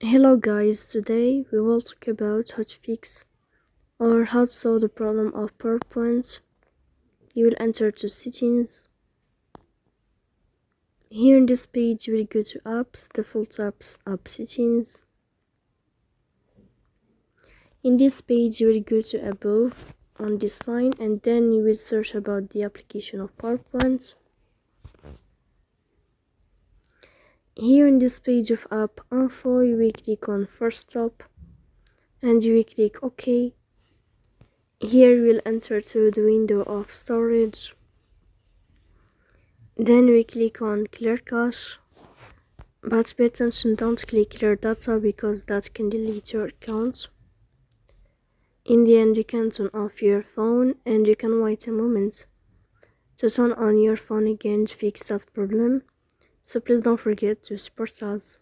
Hello guys, today we will talk about how to fix or how to solve the problem of PowerPoint. You will enter to settings. Here in this page you will go to apps, default apps, app settings. In this page you will go to above on this sign and then you will search about the application of PowerPoint. Here in this page of app info you will click on first stop and you will click OK. Here we'll enter to the window of storage. Then we click on clear cache. But pay attention, don't click clear data because that can delete your account. In the end, you can turn off your phone and you can wait a moment to turn on your phone again to fix that problem. So please don't forget to support us.